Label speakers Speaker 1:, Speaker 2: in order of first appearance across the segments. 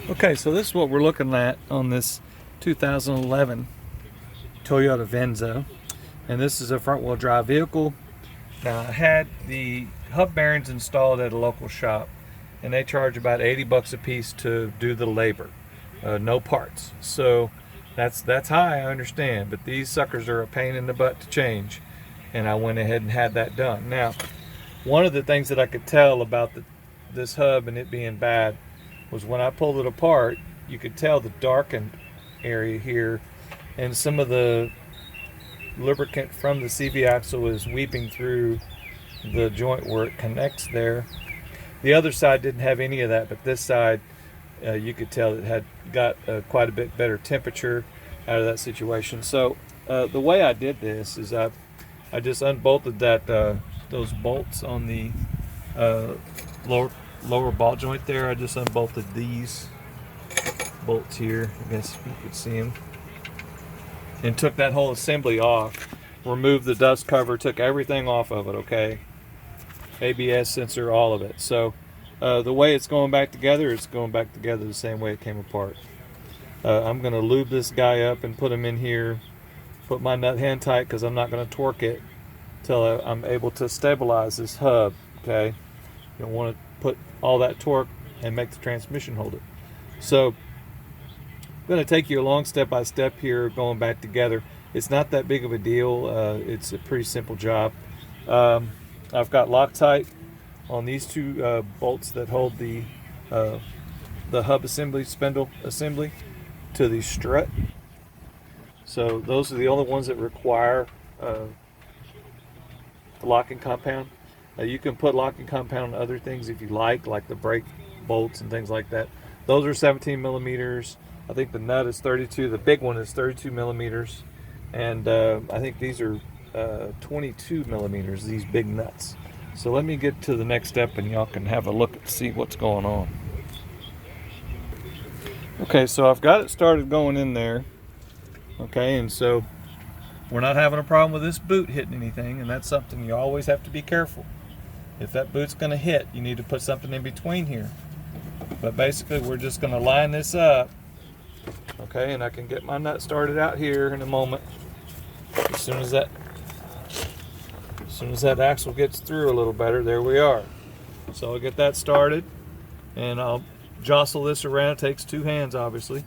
Speaker 1: Okay, so this is what we're looking at on this 2011 Toyota Venza, and this is a front-wheel drive vehicle. Now, I had the hub bearings installed at a local shop, and they charge about 80 bucks a piece to do the labor, no parts. So that's high, I understand, but these suckers are a pain in the butt to change, and I went ahead and had that done. Now, one of the things that I could tell about this hub and it being bad was when I pulled it apart, you could tell the darkened area here, and some of the lubricant from the CV axle is weeping through the joint where it connects there. The other side didn't have any of that, but this side, you could tell it had got quite a bit better temperature out of that situation. So the way I did this is I just unbolted those bolts on the lower ball joint there. I just unbolted these bolts here, I guess you could see them, and took that whole assembly off, removed the dust cover, took everything off of it, okay? ABS sensor, all of it. So the way it's going back together, it's going back together the same way it came apart. I'm going to lube this guy up and put him in here, put my nut hand tight because I'm not going to torque it until I'm able to stabilize this hub, okay? You don't want to put all that torque and make the transmission hold it. So I'm going to take you along step by step here going back together. It's not that big of a deal. It's a pretty simple job. I've got Loctite on these two bolts that hold the hub assembly, spindle assembly to the strut. So those are the only ones that require the locking compound. You can put locking compound on other things if you like the brake bolts and things like that. Those are 17 millimeters. I think the nut is 32. The big one is 32 millimeters. And I think these are 22 millimeters, these big nuts. So let me get to the next step and y'all can have a look and see what's going on. Okay, so I've got it started going in there. Okay, and so we're not having a problem with this boot hitting anything, and that's something you always have to be careful. If that boot's going to hit, you need to put something in between here. But basically, we're just going to line this up. Okay, and I can get my nut started out here in a moment. As soon as that axle gets through a little better, there we are. So I'll get that started, and I'll jostle this around. It takes two hands, obviously,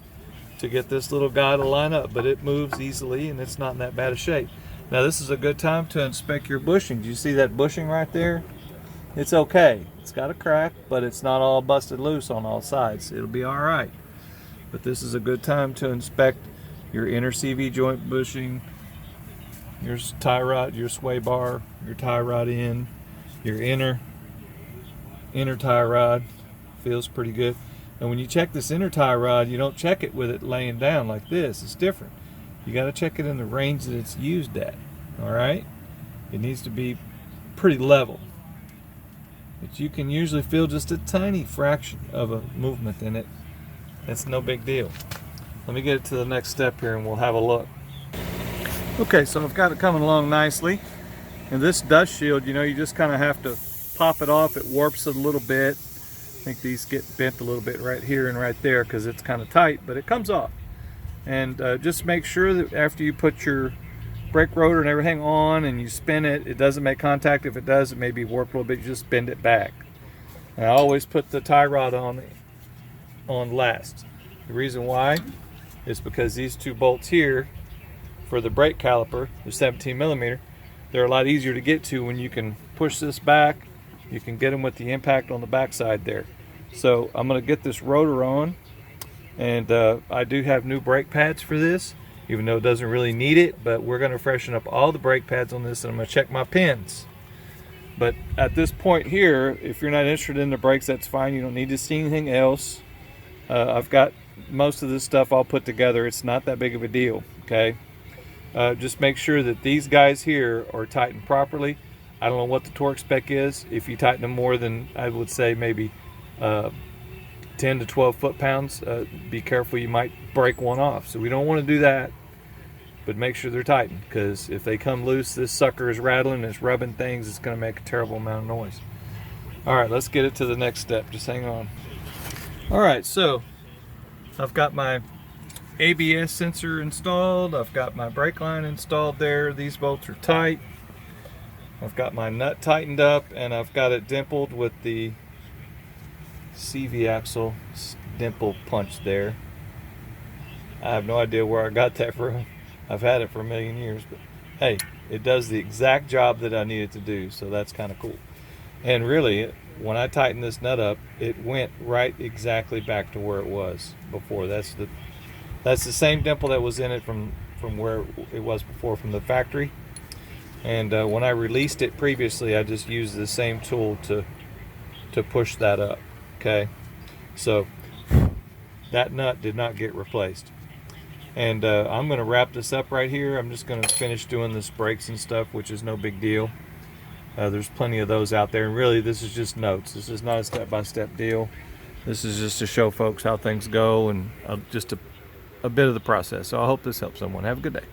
Speaker 1: to get this little guy to line up, but it moves easily and it's not in that bad a shape. Now this is a good time to inspect your bushing. Do you see that bushing right there? It's okay. It's got a crack, but it's not all busted loose on all sides. It'll be all right. But this is a good time to inspect your inner CV joint bushing, your tie rod, your sway bar, your tie rod in, your inner tie rod. Feels pretty good. And when you check this inner tie rod, you don't check it with it laying down like this. It's different. You got to check it in the range that it's used at. All right? It needs to be pretty level. But you can usually feel just a tiny fraction of a movement in it. It's no big deal. Let me get it to the next step here and we'll have a look. Okay, so I've got it coming along nicely. And this dust shield, you just kind of have to pop it off. It warps it a little bit. I think these get bent a little bit right here and right there because it's kind of tight, but it comes off. And just make sure that after you put your brake rotor and everything on and you spin it, it doesn't make contact. If it does, it may be warped a little bit. You just bend it back. And I always put the tie rod on last. The reason why is because these two bolts here for the brake caliper, the 17 millimeter, they're a lot easier to get to when you can push this back. You can get them with the impact on the backside there. So I'm going to get this rotor on, and I do have new brake pads for this, even though it doesn't really need it, but we're going to freshen up all the brake pads on this, and I'm going to check my pins. But at this point here, if you're not interested in the brakes, that's fine. You don't need to see anything else. I've got most of this stuff all put together. It's not that big of a deal, okay? Just make sure that these guys here are tightened properly. I don't know what the torque spec is. If you tighten them more than, I would say, maybe 10 to 12 foot-pounds, be careful, you might break one off. So we don't want to do that, but make sure they're tightened, because if they come loose, this sucker is rattling, it's rubbing things, it's going to make a terrible amount of noise. All right, let's get it to the next step. Just hang on. All right, so I've got my ABS sensor installed. I've got my brake line installed there. These bolts are tight. I've got my nut tightened up, and I've got it dimpled with the CV axle dimple punch there. I have no idea where I got that from. I've had it for a million years, but hey, it does the exact job that I need it to do, so that's kind of cool. And really, when I tightened this nut up, it went right exactly back to where it was before. That's the same dimple that was in it from where it was before from the factory. And when I released it previously, I just used the same tool to push that up. Okay, so that nut did not get replaced. And I'm going to wrap this up right here. I'm just going to finish doing this brakes and stuff, which is no big deal. There's plenty of those out there, and really this is just notes. This is not a step-by-step deal. This is just to show folks how things go, and just a bit of the process. So I hope this helps someone. Have a good day.